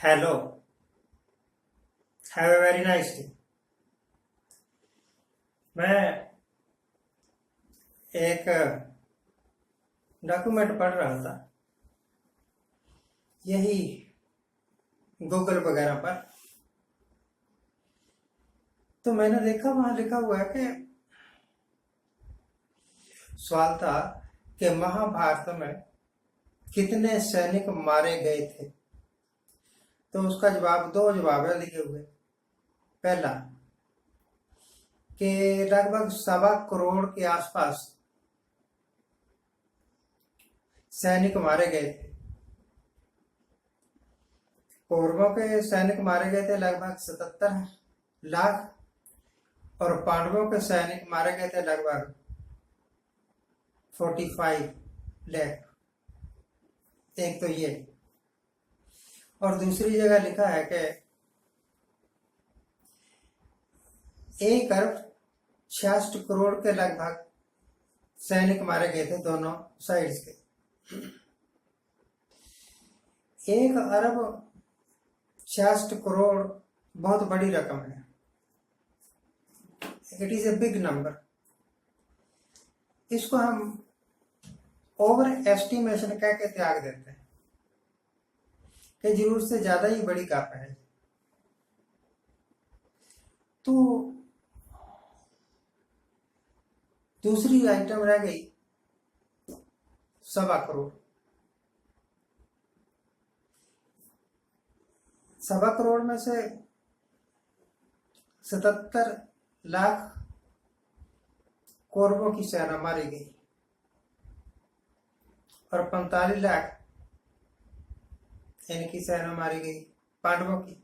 Hello, have a very nice day। मैं एक document पढ़ रहा था, यही गूगल वगैरह पर। तो मैंने देखा वहां लिखा हुआ है कि सवाल था कि महाभारत में कितने सैनिक मारे गए थे। तो उसका जवाब, दो जवाब है लिखे हुए। पहला कि लगभग 1.25 करोड़ के आसपास सैनिक मारे गए थे। कौरवों के सैनिक मारे गए थे लगभग 77 लाख, और पांडवों के सैनिक मारे गए थे लगभग 45 लाख। एक तो ये, और दूसरी जगह लिखा है कि 1 अरब 66 करोड़ के लगभग सैनिक मारे गए थे दोनों साइड्स के। 1 अरब 66 करोड़ बहुत बड़ी रकम है। It is a big number. इसको हम ओवर एस्टिमेशन कह के त्याग देते हैं कि जरूरत से ज्यादा ही बड़ी काप है। तो दूसरी आइटम रह गई 1.25 करोड़। 1.25 करोड़ में से 77 लाख कौरवों की सेना मारी गई और 45 लाख इनकी सेना मारी गई पांडवों की।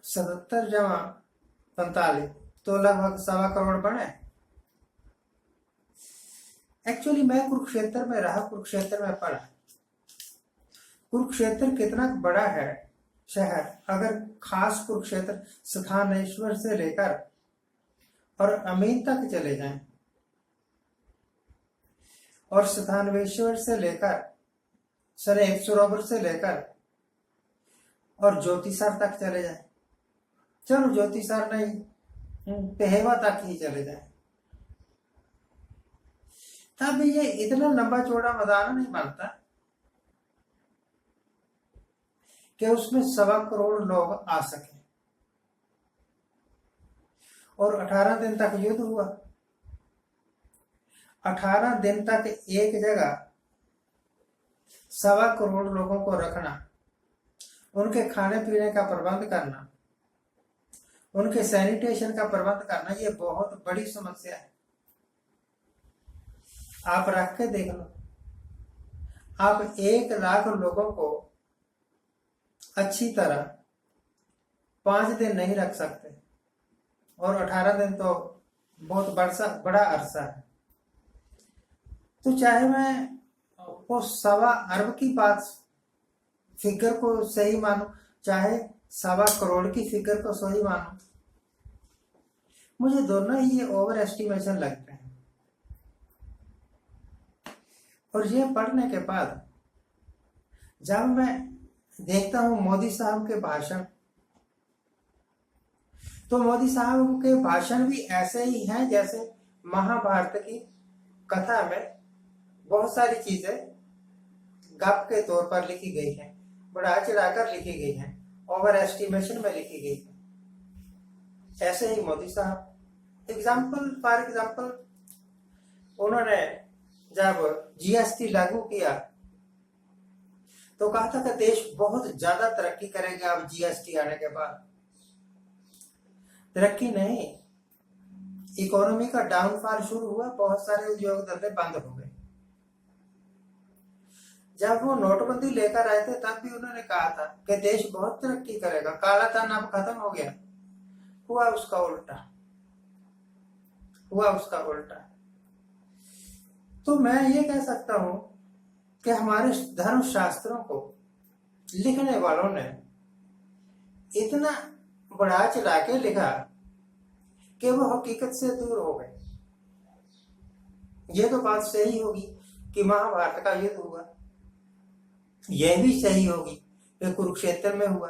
77 जमा 45 तो लगभग 1.25 करोड़ बने। एक्चुअली मैं कुरुक्षेत्र में रहा, कुरुक्षेत्र में पढ़ा। कुरुक्षेत्र कितना बड़ा है शहर। अगर खास कुरुक्षेत्र स्थानेश्वर से लेकर और अमीन तक चले जाएं, और स्थानेश्वर से लेकर सरेब सरोवर से लेकर और ज्योतिसर तक चले जाएं, चलो ज्योतिसर नहीं, पेहवा तक ही चले जाएं, तब ये इतना लंबा चौड़ा मैदान नहीं बनता कि उसमें 1.25 करोड़ लोग आ सके। और 18 दिन तक युद्ध हुआ। 18 दिन तक एक जगह 1.25 करोड़ लोगों को रखना, उनके खाने पीने का प्रबंध करना, उनके सैनिटेशन का प्रबंध करना, ये बहुत बड़ी समस्या है। आप रख के देख लो, आप 1 लाख लोगों को अच्छी तरह 5 दिन नहीं रख सकते, और 18 दिन तो बहुत बड़ा अरसा है। तो चाहे मैं वो 1.25 अरब की बात फिगर को सही मानो, चाहे 1.25 करोड़ की फिगर को सही मानो, मुझे दोनों ही ये ओवर एस्टिमेशन लगते हैं। और ये पढ़ने के बाद जब मैं देखता हूं मोदी साहब के भाषण, तो मोदी साहब के भाषण भी ऐसे ही हैं जैसे महाभारत की कथा में बहुत सारी चीजें गप के तौर पर लिखी गई हैं, बढ़ा चढ़ाकर लिखी गई हैं, ओवर एस्टिमेशन में लिखी गई है। ऐसे ही मोदी साहब, फॉर एग्जाम्पल उन्होंने जब जीएसटी लागू किया तो कहा था कि देश बहुत ज्यादा तरक्की करेगा अब जीएसटी आने के बाद। तरक्की नहीं, इकोनॉमी का डाउनफॉल शुरू हुआ, बहुत सारे उद्योग धंधे बंद हो गए। जब वो नोटबंदी लेकर आए थे तब भी उन्होंने कहा था कि देश बहुत तरक्की करेगा, काला धन अब खत्म हो गया। हुआ उसका उल्टा। तो मैं ये कह सकता हूं कि हमारे धर्म शास्त्रों को लिखने वालों ने इतना बढ़ा चढ़ा के लिखा कि वो हकीकत से दूर हो गए। ये तो बात सही होगी कि महाभारत का युद्ध हुआ, यह भी सही होगी कि कुरुक्षेत्र में हुआ,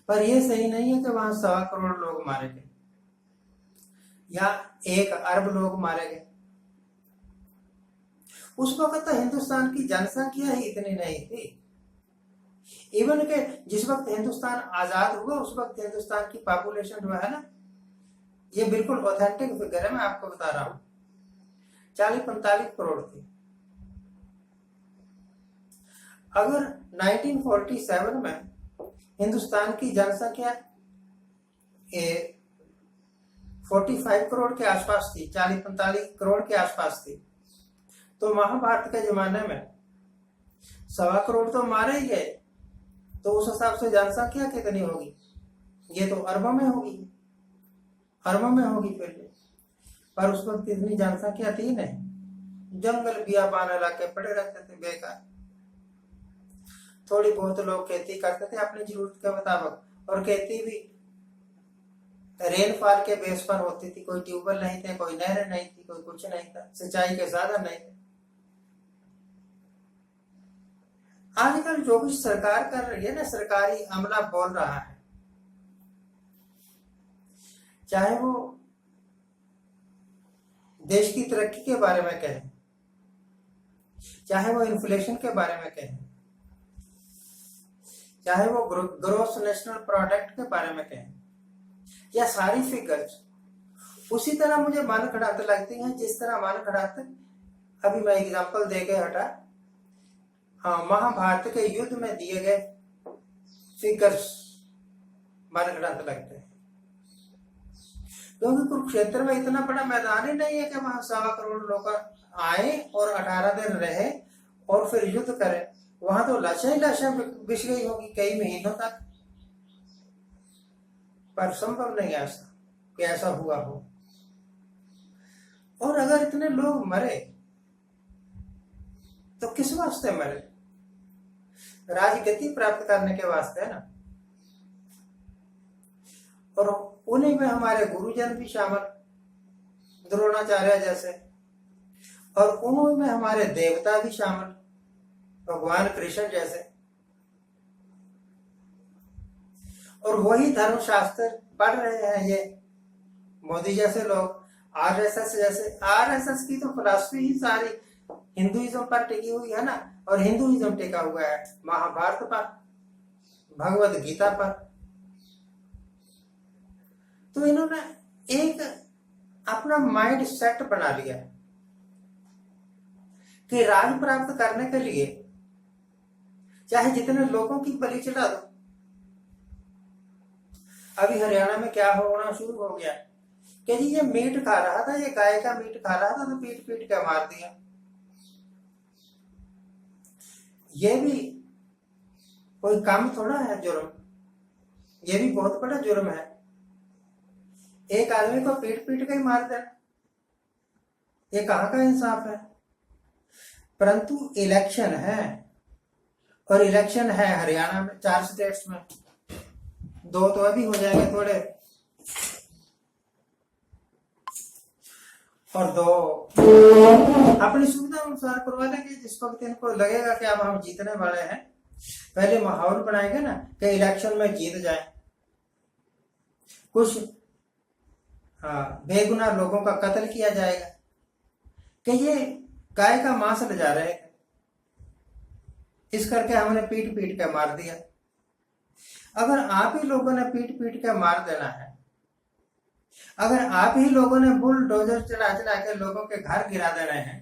पर यह सही नहीं है कि वहां 1.25 करोड़ लोग मारे गए या 1 अरब लोग मारे गए। उस वक्त तो हिंदुस्तान की जनसंख्या ही इतनी नहीं थी। इवन के जिस वक्त हिंदुस्तान आजाद हुआ उस वक्त हिंदुस्तान की पॉपुलेशन जो है ना, ये बिल्कुल ऑथेंटिक फिगर है, मैं आपको बता रहा हूं, 40-45 करोड़ थी। अगर 1947 में हिंदुस्तान की जनसंख्या 45 करोड़ के आसपास थी, 40-45 करोड़ के आसपास थी, तो महाभारत के जमाने में 1.25 करोड़ तो मारे ही गए, तो उस हिसाब से जनसंख्या कितनी होगी? ये तो अरबों में होगी, अरबों में होगी फिर। पर उस वक्त इतनी जनसंख्या थी नहीं, जंगल बियाबान इलाके पड़े रहते थे बेकार। थोड़ी बहुत लोग खेती करते थे अपनी जरूरत के मुताबिक, और खेती भी रेनफॉल के बेस पर होती थी। कोई ट्यूबवेल नहीं थे, कोई नहर नहीं थी, कोई कुछ नहीं था, सिंचाई के साधन नहीं थे। आजकल जो कुछ सरकार कर रही है ना, सरकारी अमला बोल रहा है, चाहे वो देश की तरक्की के बारे में कहे, चाहे वो इन्फ्लेशन के बारे में कहे, चाहे वो ग्रोस नेशनल प्रोडक्ट के बारे में कहे, या सारी फिगर्स उसी तरह मुझे मान खड़ाते लगती हैं जिस तरह मान खड़ाते अभी मैं एग्जांपल देके हटा, हाँ, महाभारत के युद्ध में दिए गए फिगर्स मान खड़ाते लगते हैं। क्योंकि कुरुक्षेत्र में इतना बड़ा मैदान ही नहीं है कि वहां 1.25 करोड़ लोग आए और 18 दिन रहे और फिर युद्ध करें। वहां तो लाशें ही लाशें बिछ गई होगी कई महीनों तक, पर संभव नहीं ऐसा कि ऐसा हुआ हो। और अगर इतने लोग मरे तो किस वास्ते मरे? राजगति प्राप्त करने के वास्ते है ना। और उन्हीं में हमारे गुरुजन भी शामिल, द्रोणाचार्य जैसे, और उन्हीं में हमारे देवता भी शामिल, भगवान कृष्ण जैसे। और वही धर्मशास्त्र पढ़ रहे हैं ये मोदी जैसे लोग, आरएसएस जैसे। आरएसएस की तो फिलॉसफी ही सारी हिंदुइज्म पर टिकी हुई है ना, और हिंदुइज्म टिका हुआ है महाभारत पर, भगवत गीता पर। तो इन्होंने एक अपना माइंड सेट बना लिया कि राज प्राप्त करने के लिए चाहे जितने लोगों की बलि चढ़ा दो। अभी हरियाणा में क्या होना शुरू हो गया कि जी ये मीट खा रहा था, ये गाय का मीट खा रहा था, तो पीट पीट के मार दिया। ये भी कोई काम थोड़ा है, जुर्म, ये भी बहुत बड़ा जुर्म है। एक आदमी को पीट पीट के ही मार देना, ये कहाँ का इंसाफ है? परंतु इलेक्शन है, और इलेक्शन है हरियाणा में, 4 स्टेट्स में, 2 तो अभी हो जाएंगे थोड़े, और 2 अपनी सुविधा अनुसार करवा लेंगे। जिस वक्त इनको लगेगा कि अब हम जीतने वाले हैं, पहले माहौल बनाएंगे ना कि इलेक्शन में जीत जाए। कुछ बेगुनाह लोगों का कत्ल किया जाएगा कि ये गाय का मांस ले जा रहे हैं, इस करके हमने पीट पीट के मार दिया। अगर आप ही लोगों ने पीट पीट के मार देना है, अगर आप ही लोगों ने बुलडोजर चला चला के लोगों के घर गिरा देने हैं,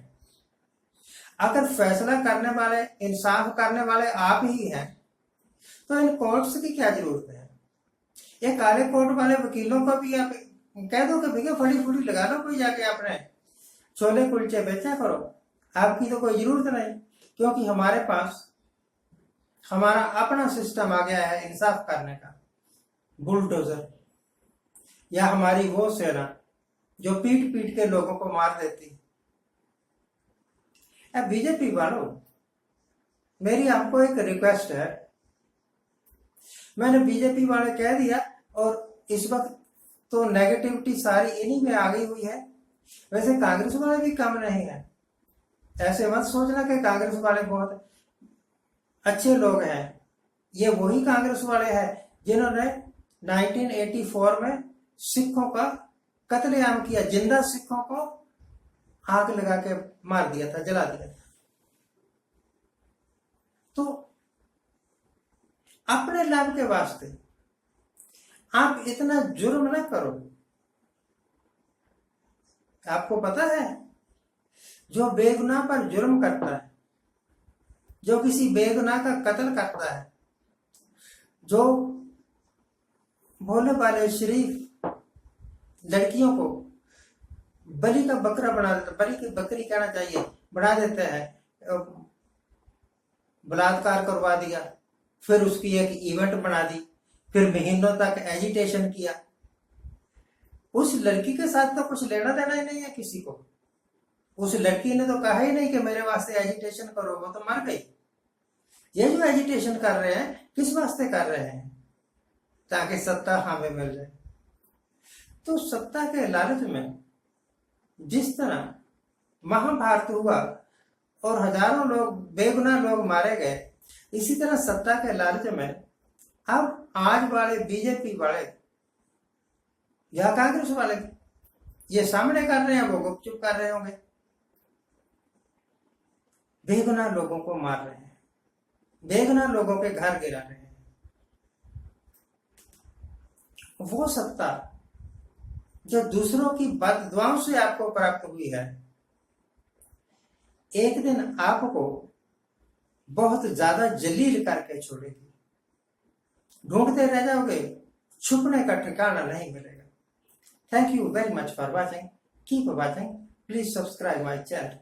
अगर फैसला करने वाले, इंसाफ करने वाले आप ही हैं, तो इन कोर्ट्स की क्या जरूरत है? ये काले कोर्ट वाले वकीलों को भी आप कह दो कि भैया फड़ी फुड़ी लगा लो, कोई जाके अपने छोले कुलचे बेचा करो, आपकी तो कोई जरूरत नहीं। क्योंकि हमारे पास हमारा अपना सिस्टम आ गया है इंसाफ करने का, बुलडोजर, या हमारी वो सेना जो पीट पीट के लोगों को मार देती। अब बीजेपी वालों, मेरी आपको एक रिक्वेस्ट है, मैंने बीजेपी वाले कह दिया, और इस वक्त तो नेगेटिविटी सारी इन्हीं में आ गई हुई है। वैसे कांग्रेस वाले भी कम नहीं है, ऐसे मत सोचना कि कांग्रेस वाले बहुत अच्छे लोग हैं। ये वही कांग्रेस वाले हैं जिन्होंने 1984 में सिखों का कत्लेआम किया, जिंदा सिखों को आग लगा के मार दिया था, जला दिया था। तो अपने लाभ के वास्ते आप इतना जुर्म ना करो। आपको पता है, जो बेगुनाह पर जुर्म करता है, जो किसी बेगुनाह का कत्ल करता है, जो भोले भाले शरीफ लड़कियों को बलि का बकरा बना देता, बलि की बकरी कहना चाहिए, बना देते हैं, बलात्कार करवा दिया, फिर उसकी एक इवेंट बना दी, फिर महीनों तक एजिटेशन किया। उस लड़की के साथ तो कुछ लेना देना ही नहीं है किसी को। उस लड़की ने तो कहा ही नहीं कि मेरे वास्ते एजिटेशन करो, वो तो मर गई। ये जो एजिटेशन कर रहे हैं किस वास्ते कर रहे हैं? ताकि सत्ता हमें मिल जाए। तो सत्ता के लालच में जिस तरह महाभारत हुआ और हजारों लोग, बेगुनाह लोग मारे गए, इसी तरह सत्ता के लालच में अब आज वाले बीजेपी वाले या कांग्रेस वाले ये सामने कर रहे हैं, वो गुपचुप कर रहे होंगे, बेगुनाह लोगों को मार रहे हैं, बेगुनाह लोगों के घर गिरा रहे हैं। वो सत्ता जो दूसरों की बददुआओं से आपको प्राप्त हुई है, एक दिन आपको बहुत ज्यादा जलील करके छोड़ेगी। ढूंढते रह जाओगे, छुपने का ठिकाना नहीं मिलेगा। Thank you very much for watching. Keep watching. Please subscribe my channel.